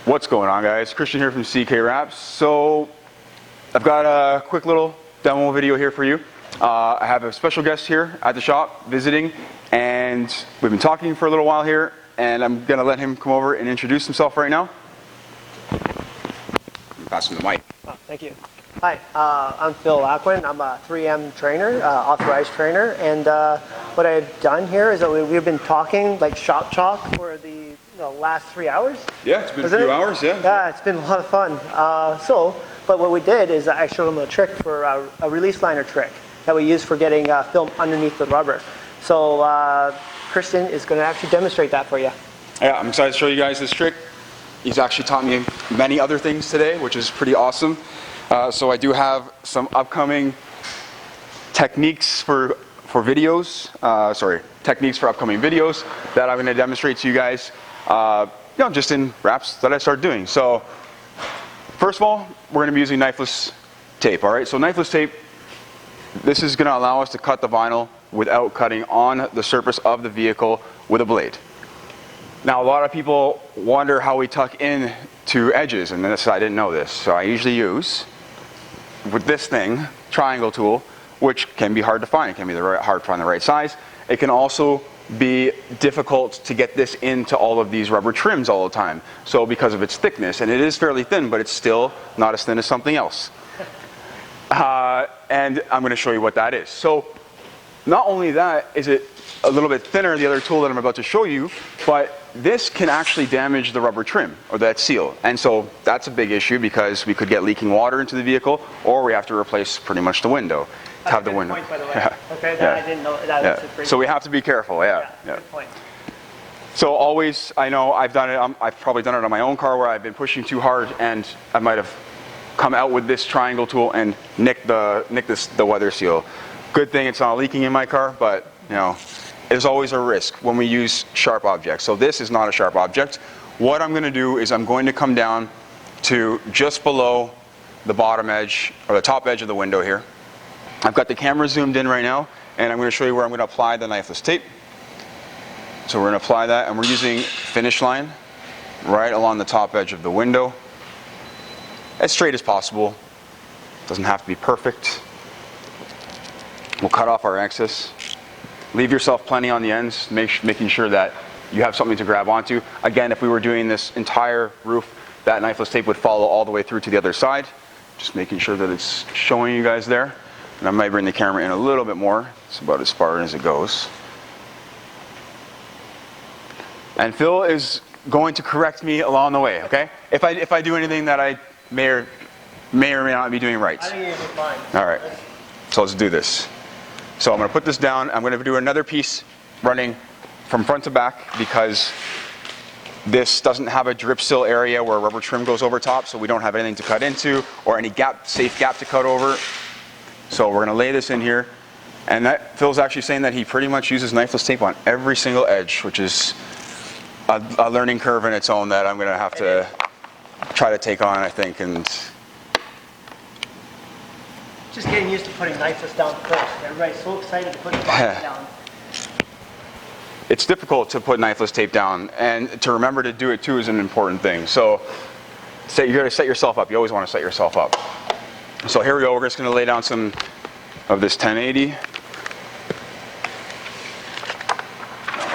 What's going on, guys? Christian here from CK Wraps. So I've got a quick little demo video here for you. I have a special guest here at the shop visiting, and we've been talking for a little while here, and I'm gonna let him come over and introduce himself right now. Pass him the mic. Oh, thank you. Hi, I'm Phil Aquin. I'm a 3M trainer, authorized trainer, and what I've done here is that we've been talking like shop talk for the last 3 hours. Yeah, it's been a few hours, yeah. Yeah, it's been a lot of fun. But what we did is I showed them a trick for a release liner trick that we use for getting film underneath the rubber. So Kristen is going to actually demonstrate that for you. Yeah, I'm excited to show you guys this trick. He's actually taught me many other things today, which is pretty awesome. So I do have some upcoming techniques for videos, techniques for upcoming videos that I'm going to demonstrate to you guys, just in wraps that I started doing. So first of all, we're going to be using knifeless tape, all right? So knifeless tape, this is going to allow us to cut the vinyl without cutting on the surface of the vehicle with a blade. Now, a lot of people wonder how we tuck in to edges, and I didn't know this. So I usually use, with this thing, triangle tool, which can be hard to find. It can be hard to find the right size. It can also be difficult to get this into all of these rubber trims all the time. So because of its thickness, and it is fairly thin, but it's still not as thin as something else. And I'm going to show you what that is. So not only that is it a little bit thinner, the other tool that I'm about to show you, but this can actually damage the rubber trim or that seal. And so that's a big issue because we could get leaking water into the vehicle, or we have to replace pretty much the window. Have the window. Point, by the way. Yeah. Okay, that I didn't know. That was pretty so we have to be careful. Yeah. Good point. So always, I know I've done it. I've probably done it on my own car where I've been pushing too hard, and I might have come out with this triangle tool and nicked the weather seal. Good thing it's not leaking in my car, but there's always a risk when we use sharp objects. So this is not a sharp object. What I'm going to do is I'm going to come down to just below the bottom edge or the top edge of the window here. I've got the camera zoomed in right now, and I'm going to show you where I'm going to apply the knifeless tape. So we're going to apply that, and we're using finish line right along the top edge of the window, as straight as possible. Doesn't have to be perfect. We'll cut off our excess. Leave yourself plenty on the ends, making sure that you have something to grab onto. Again, if we were doing this entire roof, that knifeless tape would follow all the way through to the other side. Just making sure that it's showing you guys there. And I might bring the camera in a little bit more. It's about as far as it goes. And Phil is going to correct me along the way, okay? If I do anything that I may or may not be doing right. I think you'll be fine. All right. So let's do this. So I'm going to put this down. I'm going to do another piece running from front to back because this doesn't have a drip seal area where rubber trim goes over top, so we don't have anything to cut into or any safe gap to cut over. So we're going to lay this in here. And Phil's actually saying that he pretty much uses knifeless tape on every single edge, which is a learning curve in its own that I'm going to have to try to take on, I think. And just getting used to putting knifeless down first. Everybody's so excited to put the box down. It's difficult to put knifeless tape down, and to remember to do it too is an important thing. So you're going to set yourself up. You always want to set yourself up. So here we go. We're just going to lay down some of this 1080.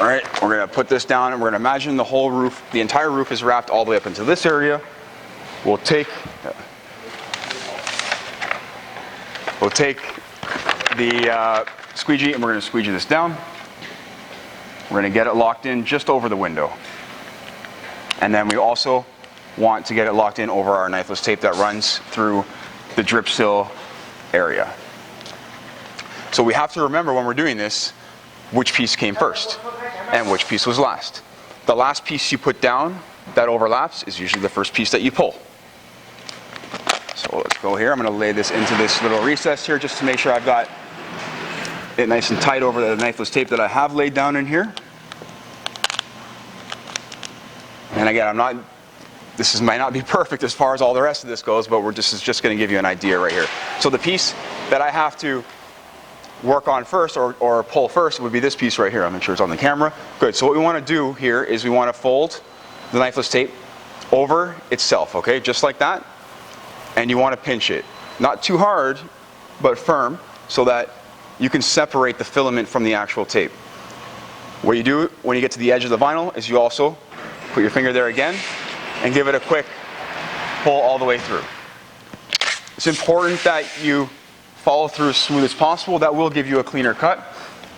All right, we're going to put this down, and we're going to imagine the whole roof, the entire roof is wrapped all the way up into this area. We'll take the squeegee, and we're going to squeegee this down. We're going to get it locked in just over the window. And then we also want to get it locked in over our knifeless tape that runs through the drip seal area. So we have to remember when we're doing this, which piece came first and which piece was last. The last piece you put down that overlaps is usually the first piece that you pull. So let's go here. I'm going to lay this into this little recess here just to make sure I've got it nice and tight over the knifeless tape that I have laid down in here. And again, this might not be perfect as far as all the rest of this goes, but this is just going to give you an idea right here. So the piece that I have to work on first or pull first would be this piece right here. I'll make sure it's on the camera. Good. So what we want to do here is we want to fold the knifeless tape over itself, okay? Just like that. And you want to pinch it. Not too hard, but firm, so that you can separate the filament from the actual tape. What you do when you get to the edge of the vinyl is you also put your finger there again and give it a quick pull all the way through. It's important that you follow through as smooth as possible. That will give you a cleaner cut.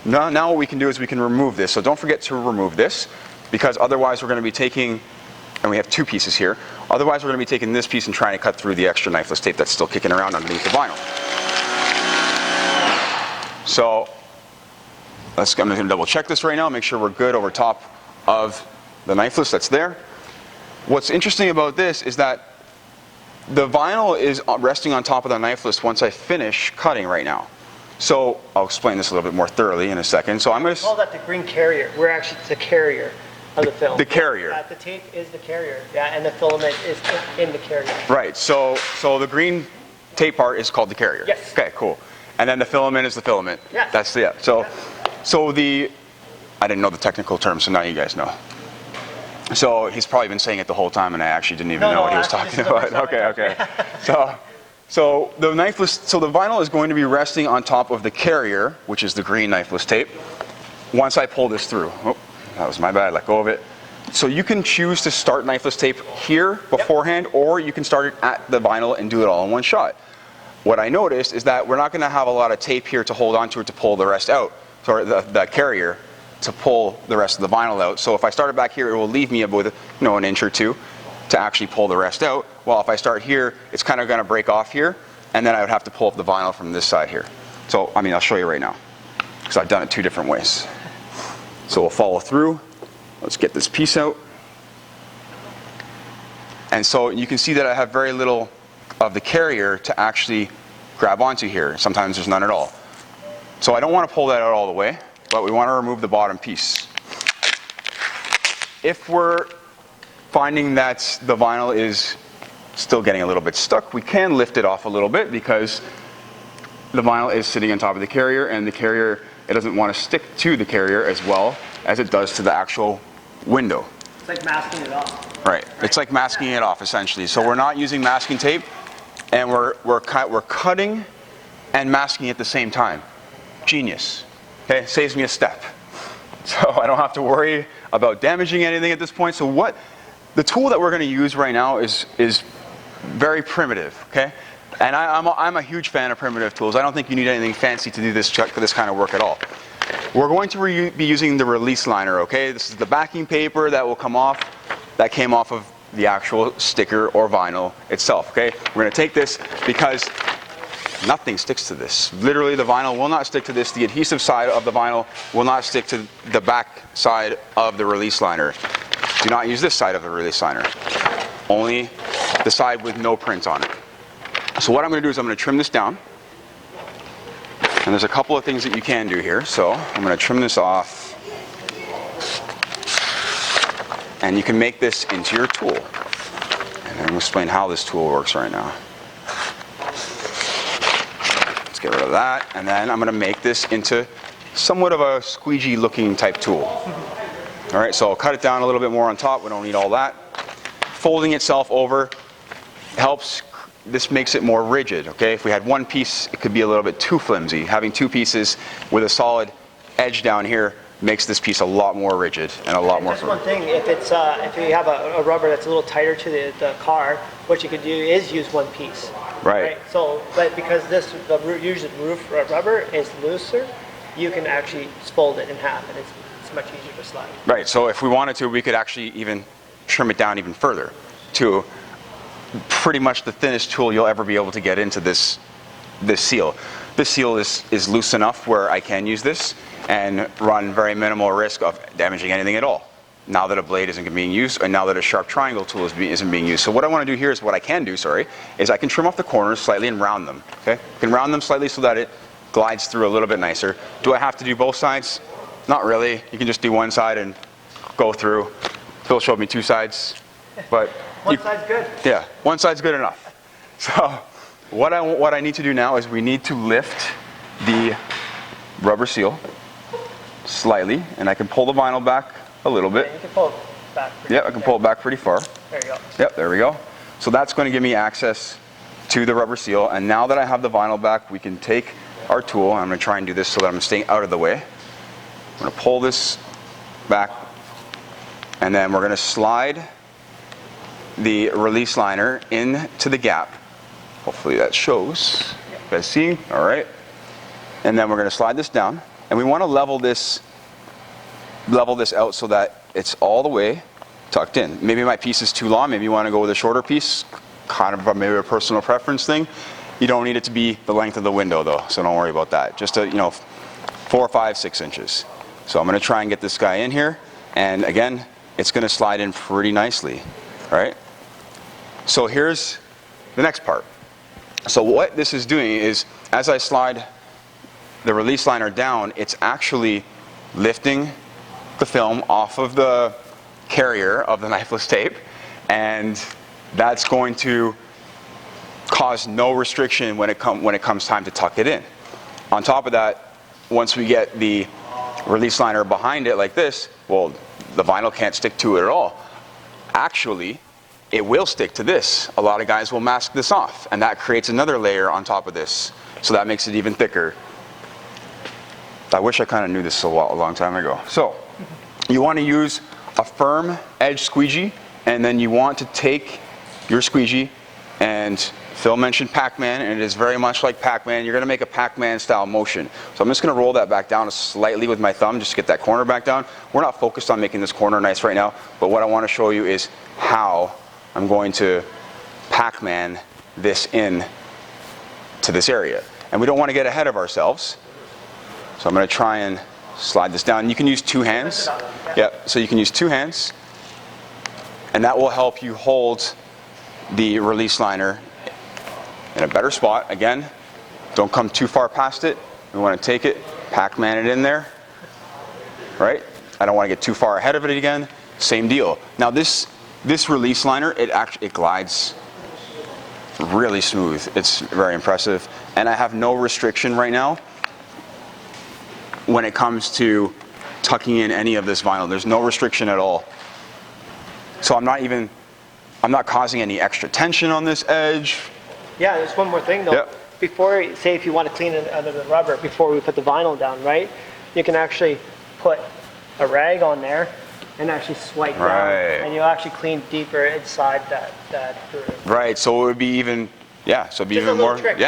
Now what we can do is we can remove this. So don't forget to remove this, because otherwise we're going to be taking, and we have two pieces here, otherwise we're going to be taking this piece and trying to cut through the extra knifeless tape that's still kicking around underneath the vinyl. So I'm just going to double check this right now, make sure we're good over top of the knifeless that's there. What's interesting about this is that the vinyl is resting on top of the knifeless once I finish cutting right now. So I'll explain this a little bit more thoroughly in a second. So I'm going to call that the green carrier. We're actually the carrier of the film. The carrier. Yeah, the tape is the carrier. Yeah, and the filament is in the carrier. Right. So the tape part is called the carrier. Yes. Okay, cool. And then the filament is the filament. Yeah. That's the, yeah. So the, I didn't know the technical term, so now you guys know. So he's probably been saying it the whole time, and I actually didn't even know what he was talking about. Okay. So the knifeless, so the vinyl is going to be resting on top of the carrier, which is the green knifeless tape. Once I pull this through, oh, that was my bad. Let go of it. So you can choose to start knifeless tape here beforehand, or you can start it at the vinyl and do it all in one shot. What I noticed is that we're not going to have a lot of tape here to hold onto it to pull the rest out, or the carrier to pull the rest of the vinyl out. So if I start it back here, it will leave me with an inch or two to actually pull the rest out. While if I start here, it's kind of going to break off here, and then I would have to pull up the vinyl from this side here. So I mean, I'll show you right now, because I've done it two different ways. So we'll follow through. Let's get this piece out. And so you can see that I have very little of the carrier to actually grab onto here. Sometimes there's none at all. So I don't want to pull that out all the way, but we want to remove the bottom piece. If we're finding that the vinyl is still getting a little bit stuck, we can lift it off a little bit, because the vinyl is sitting on top of the carrier, and the carrier, it doesn't want to stick to the carrier as well as it does to the actual window. It's like masking it off. Right. It's like masking it off, essentially. So we're not using masking tape, and we're cutting and masking at the same time. Genius. Okay, saves me a step. So I don't have to worry about damaging anything at this point. So the tool that we're going to use right now is very primitive. Okay, and I'm a huge fan of primitive tools. I don't think you need anything fancy to do this kind of work at all. We're going to be using the release liner. Okay, this is the backing paper that will come off, that came off of the actual sticker or vinyl itself. Okay, we're going to take this because nothing sticks to this. Literally, the vinyl will not stick to this. The adhesive side of the vinyl will not stick to the back side of the release liner. Do not use this side of the release liner. Only the side with no print on it. So what I'm going to do is I'm going to trim this down. And there's a couple of things that you can do here. So I'm going to trim this off. And you can make this into your tool. And I'm going to explain how this tool works right now. Get rid of that, and then I'm going to make this into somewhat of a squeegee looking type tool. All right, so I'll cut it down a little bit more on top. We don't need all that. Folding itself over helps. This makes it more rigid. Okay, if we had one piece, it could be a little bit too flimsy. Having two pieces with a solid edge down here makes this piece a lot more rigid and a lot more firm. Just one thing, if you have a rubber that's a little tighter to the car, what you could do is use one piece. Right. So, but because usually the roof rubber is looser, you can actually fold it in half, and it's much easier to slide. Right. So if we wanted to, we could actually even trim it down even further to pretty much the thinnest tool you'll ever be able to get into this seal. This seal is loose enough where I can use this and run very minimal risk of damaging anything at all. Now that a blade isn't being used, and now that a sharp triangle tool isn't being used. So what I want to do here is what I can do, is I can trim off the corners slightly and round them. Okay, I can round them slightly so that it glides through a little bit nicer. Do I have to do both sides? Not really. You can just do one side and go through. Phil showed me two sides, but one side's good. Yeah, one side's good enough. So what I need to do now is we need to lift the rubber seal slightly, and I can pull the vinyl back a little bit. Yeah, you can pull it back pretty I can pull it back pretty far. There you go. Yep, there we go. So that's going to give me access to the rubber seal. And now that I have the vinyl back, we can take our tool. I'm going to try and do this so that I'm staying out of the way. I'm going to pull this back, and then we're going to slide the release liner into the gap. Hopefully that shows. You guys see? All right. And then we're going to slide this down, and we want to level this out so that it's all the way tucked in. Maybe my piece is too long. Maybe you want to go with a shorter piece. Kind of maybe a personal preference thing. You don't need it to be the length of the window though, so don't worry about that. Just 4, 5, 6 inches. So I'm going to try and get this guy in here, and again, it's going to slide in pretty nicely, right? So here's the next part. So what this is doing is, as I slide the release liner down, it's actually lifting the film off of the carrier of the knifeless tape, and that's going to cause no restriction when it comes time to tuck it in. On top of that, once we get the release liner behind it like this, well, the vinyl can't stick to it at all. Actually, it will stick to this. A lot of guys will mask this off, and that creates another layer on top of this, so that makes it even thicker. I wish I kind of knew this a long time ago. So you want to use a firm edge squeegee, and then you want to take your squeegee, and Phil mentioned Pac-Man, and it is very much like Pac-Man. You're going to make a Pac-Man style motion. So I'm just going to roll that back down slightly with my thumb just to get that corner back down. We're not focused on making this corner nice right now, but what I want to show you is how I'm going to Pac-Man this in to this area. And we don't want to get ahead of ourselves. So I'm going to try and slide this down. You can use 2 hands. Yep, so you can use 2 hands, and that will help you hold the release liner in a better spot. Again, don't come too far past it. We want to take it, Pac-Man it in there, right? I don't want to get too far ahead of it again. Same deal. Now this release liner, it glides really smooth. It's very impressive, and I have no restriction right now when it comes to tucking in any of this vinyl. There's no restriction at all. So I'm not causing any extra tension on this edge. Yeah, there's one more thing though. Yep. Before, say if you want to clean it under the rubber, before we put the vinyl down, right? You can actually put a rag on there and actually swipe down, and you'll actually clean deeper inside that groove. Right, so it would be even, so it'd be even more, trick.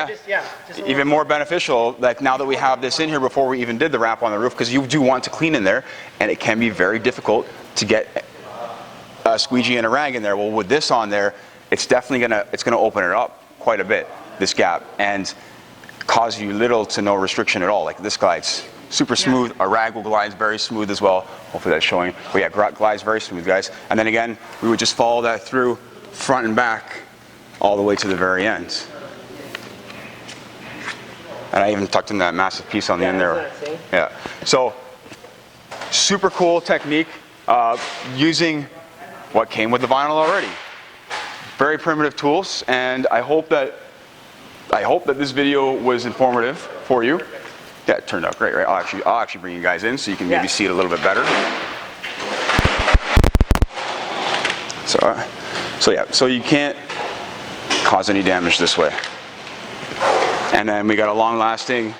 Even more beneficial, like now that we have this in here before we even did the wrap on the roof, because you do want to clean in there, and it can be very difficult to get a squeegee and a rag in there. Well, with this on there, it's definitely gonna open it up quite a bit, this gap, and cause you little to no restriction at all. Like this glides super smooth. A rag will glide very smooth as well. Hopefully that's showing. But yeah, glides very smooth, guys. And then again, we would just follow that through front and back all the way to the very end. And I even tucked in that massive piece on the end there. Yeah. So super cool technique using what came with the vinyl already. Very primitive tools, and I hope that this video was informative for you. Yeah, it turned out great, right? I'll actually bring you guys in so you can maybe see it a little bit better. So you can't cause any damage this way. And then we got a long-lasting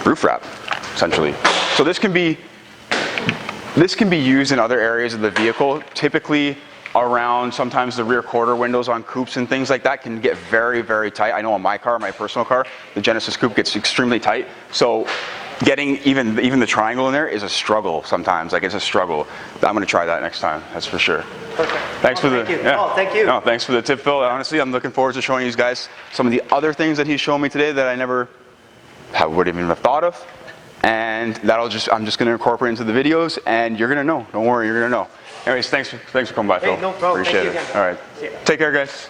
roof wrap, essentially. So this can be used in other areas of the vehicle, typically around sometimes the rear quarter windows on coupes and things like that can get very, very tight. I know on my car, my personal car, the Genesis coupe gets extremely tight. So getting even the triangle in there is a struggle sometimes. Like, it's a struggle. I'm going to try that next time, that's for sure. Perfect. Thanks for the thank you. Oh, thank you. No, thanks for the tip, Phil. Honestly, I'm looking forward to showing you guys some of the other things that he's shown me today that I never would even have thought of. And I'm just going to incorporate into the videos, and you're going to know. Don't worry, you're going to know. Anyways, thanks for coming by, Phil. Hey, no problem. Appreciate Thank you it. again. All right. Take care, guys.